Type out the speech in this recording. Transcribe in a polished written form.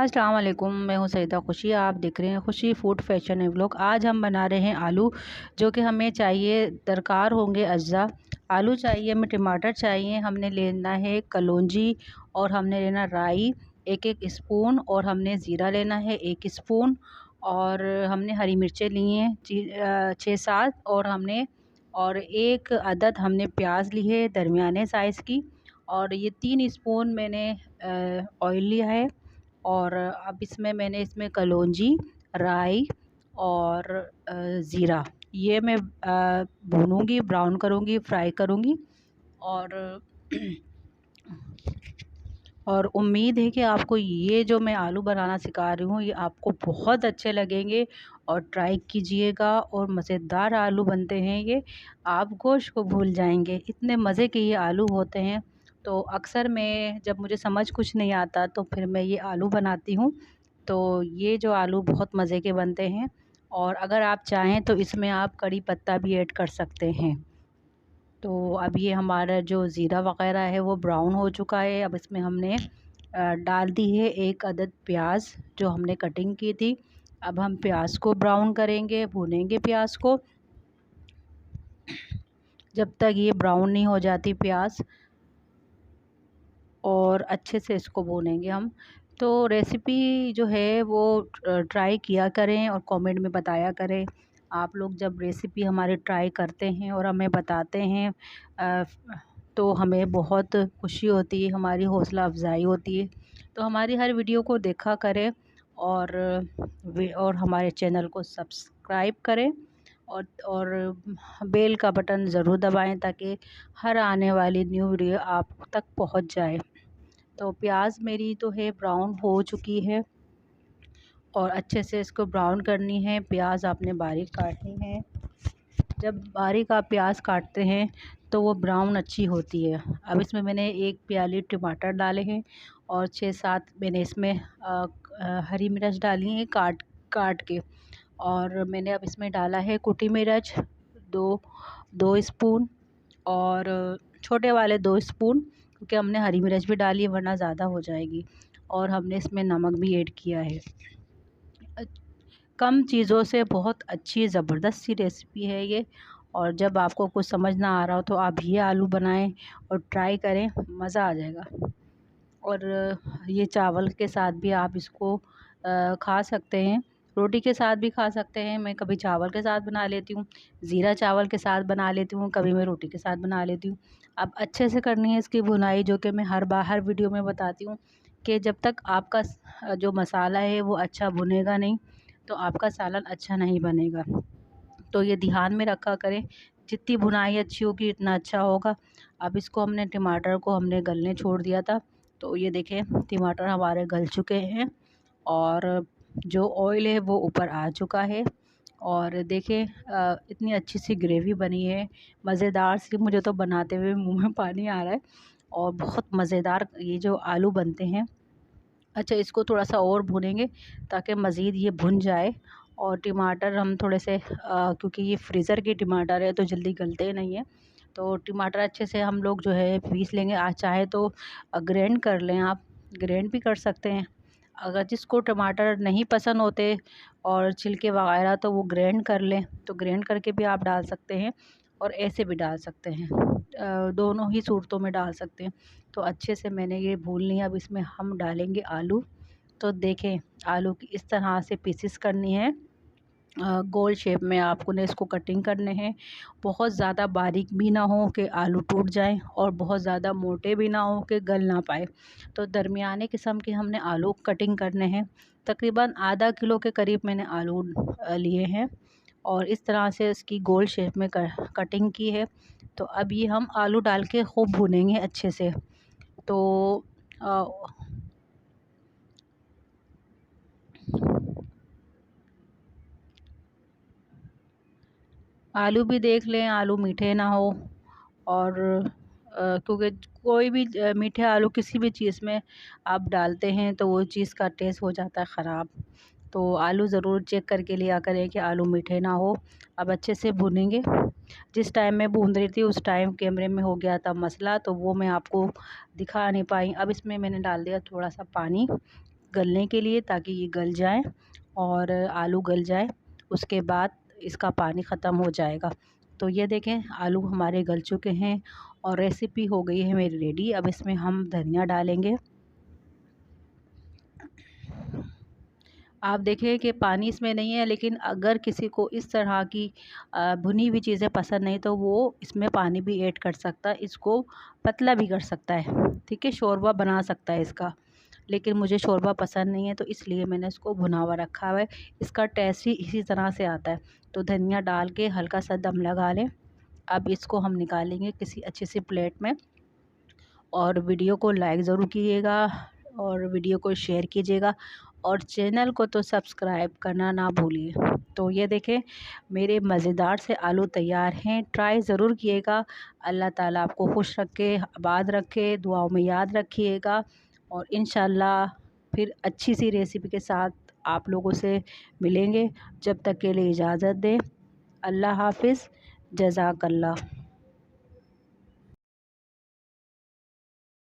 अस्सलाम वालेकुम, मैं हूं सईदा खुशी। आप देख रहे हैं खुशी फूड फैशन एंड व्लॉग। आज हम बना रहे हैं आलू, जो कि हमें चाहिए दरकार होंगे अज्जा। आलू चाहिए, हमें टमाटर चाहिए, हमने लेना है कलौंजी और हमने लेना राई एक एक स्पून, और हमने ज़ीरा लेना है 1 स्पून, और हमने हरी मिर्चें ली हैं 6-7, और एक अदद हमने प्याज ली है दरमियाने साइज़ की, और ये 3 स्पून मैंने ऑयल लिया है। और अब इसमें कलौंजी, राई और ज़ीरा, ये मैं भूनूंगी, ब्राउन करूंगी, फ्राई करूंगी। और और उम्मीद है कि आपको ये जो मैं आलू बनाना सिखा रही हूँ ये आपको बहुत अच्छे लगेंगे, और ट्राई कीजिएगा। और मज़ेदार आलू बनते हैं ये, आप गोश्त को भूल जाएंगे, इतने मज़े के ये आलू होते हैं। तो अक्सर मैं जब मुझे समझ कुछ नहीं आता तो फिर मैं ये आलू बनाती हूँ। तो ये जो आलू बहुत मज़े के बनते हैं, और अगर आप चाहें तो इसमें आप कड़ी पत्ता भी ऐड कर सकते हैं। तो अब ये हमारा जो ज़ीरा वग़ैरह है वो ब्राउन हो चुका है। अब इसमें हमने डाल दी है 1 अदद प्याज जो हमने कटिंग की थी। अब हम प्याज को ब्राउन करेंगे, भूनेंगे प्याज को जब तक ये ब्राउन नहीं हो जाती प्याज, और अच्छे से इसको भूनेंगे हम। तो रेसिपी जो है वो ट्राई किया करें और कमेंट में बताया करें। आप लोग जब रेसिपी हमारे ट्राई करते हैं और हमें बताते हैं अ, तो हमें बहुत खुशी होती है, हमारी हौसला अफ़ज़ाई होती है। तो हमारी हर वीडियो को देखा करें, और हमारे चैनल को सब्सक्राइब करें, और बेल का बटन ज़रूर दबाएं ताकि हर आने वाली न्यू वीडियो आप तक पहुंच जाए। तो प्याज मेरी तो है ब्राउन हो चुकी है, और अच्छे से इसको ब्राउन करनी है। प्याज आपने बारीक काटनी है। जब बारीक आप प्याज काटते हैं तो वो ब्राउन अच्छी होती है। अब इसमें मैंने 1 प्याली टमाटर डाले हैं, और 6-7 मैंने इसमें हरी मिर्च डाली हैं काट काट के। और मैंने अब इसमें डाला है कुटी मिर्च 2 2 स्पून, और छोटे वाले 2 स्पून, क्योंकि हमने हरी मिर्च भी डाली है वरना ज़्यादा हो जाएगी। और हमने इसमें नमक भी ऐड किया है। कम चीज़ों से बहुत अच्छी ज़बरदस्त सी रेसिपी है ये। और जब आपको कुछ समझ ना आ रहा हो तो आप ये आलू बनाएं और ट्राई करें, मज़ा आ जाएगा। और ये चावल के साथ भी आप इसको खा सकते हैं, रोटी के साथ भी खा सकते हैं। मैं कभी चावल के साथ बना लेती हूँ, ज़ीरा चावल के साथ बना लेती हूँ, कभी मैं रोटी के साथ बना लेती हूँ। अब अच्छे से करनी है इसकी भुनाई, जो कि मैं हर वीडियो में बताती हूँ कि जब तक आपका जो मसाला है वो अच्छा भुनेगा नहीं तो आपका सालन अच्छा नहीं बनेगा। तो ये ध्यान में रखा करें, जितनी भुनाई अच्छी होगी इतना अच्छा होगा। अब इसको टमाटर को हमने गलने छोड़ दिया था, तो ये देखें टमाटर हमारे गल चुके हैं, और जो ऑयल है वो ऊपर आ चुका है। और देखें इतनी अच्छी सी ग्रेवी बनी है, मज़ेदार सी। मुझे तो बनाते हुए मुंह में पानी आ रहा है, और बहुत मज़ेदार ये जो आलू बनते हैं। अच्छा, इसको थोड़ा-सा और भूनेंगे ताकि मज़ीद ये भुन जाए। और टमाटर हम थोड़े से क्योंकि ये फ्रीज़र के टमाटर है तो जल्दी गलते नहीं हैं, तो टमाटर अच्छे से हम लोग जो है पीस लेंगे। चाहे तो ग्राइंड कर लें, आप ग्राइंड भी कर सकते हैं। अगर जिसको टमाटर नहीं पसंद होते और छिलके वगैरह, तो वो ग्राइंड कर लें, तो ग्राइंड करके भी आप डाल सकते हैं, और ऐसे भी डाल सकते हैं। दोनों ही सूरतों में डाल सकते हैं। तो अच्छे से मैंने ये भून लिया। अब इसमें हम डालेंगे आलू। तो देखें, आलू की इस तरह से पीसेस करनी है, गोल शेप में आपको ने इसको कटिंग करने हैं। बहुत ज़्यादा बारीक भी ना हो कि आलू टूट जाएं, और बहुत ज़्यादा मोटे भी ना हो कि गल ना पाए। तो दरमियाने किस्म के हमने आलू कटिंग करने हैं। तकरीबन आधा किलो के करीब मैंने आलू लिए हैं, और इस तरह से इसकी गोल शेप में कटिंग की है। तो अब ये हम आलू डाल के खूब भूनेंगे अच्छे से। तो अ, आलू भी देख लें, आलू मीठे ना हो। और क्योंकि कोई भी मीठे आलू किसी भी चीज़ में आप डालते हैं तो वो चीज़ का टेस्ट हो जाता है ख़राब। तो आलू ज़रूर चेक करके लिया करें कि आलू मीठे ना हो। अब अच्छे से भूनेंगे। जिस टाइम मैं भून रही थी उस टाइम कैमरे में हो गया था मसला, तो वो मैं आपको दिखा नहीं पाई। अब इसमें मैंने डाल दिया थोड़ा सा पानी, गलने के लिए, ताकि ये गल जाए और आलू गल जाए। उसके बाद इसका पानी ख़त्म हो जाएगा। तो ये देखें आलू हमारे गल चुके हैं और रेसिपी हो गई है मेरी रेडी। अब इसमें हम धनिया डालेंगे। आप देखें कि पानी इसमें नहीं है, लेकिन अगर किसी को इस तरह की भुनी हुई चीज़ें पसंद नहीं तो वो इसमें पानी भी ऐड कर सकता है, इसको पतला भी कर सकता है, ठीक है, शोरबा बना सकता है इसका। लेकिन मुझे शोरबा पसंद नहीं है तो इसलिए मैंने इसको भुना हुआ रखा हुआ है। इसका टेस्ट ही इसी तरह से आता है। तो धनिया डाल के हल्का सा दम लगा लें। अब इसको हम निकालेंगे किसी अच्छी सी प्लेट में। और वीडियो को लाइक ज़रूर कीजिएगा और वीडियो को शेयर कीजिएगा और चैनल को तो सब्सक्राइब करना ना भूलिए। तो ये देखें मेरे मज़ेदार से आलू तैयार हैं। ट्राई ज़रूर किएगा। अल्लाह ताला आपको खुश रखे, आबाद रखे, दुआओं में याद रखिएगा। और इंशाल्लाह फिर अच्छी सी रेसिपी के साथ आप लोगों से मिलेंगे। जब तक के लिए इजाज़त दें। अल्लाह हाफ़िज़। जज़ाकल्लाह।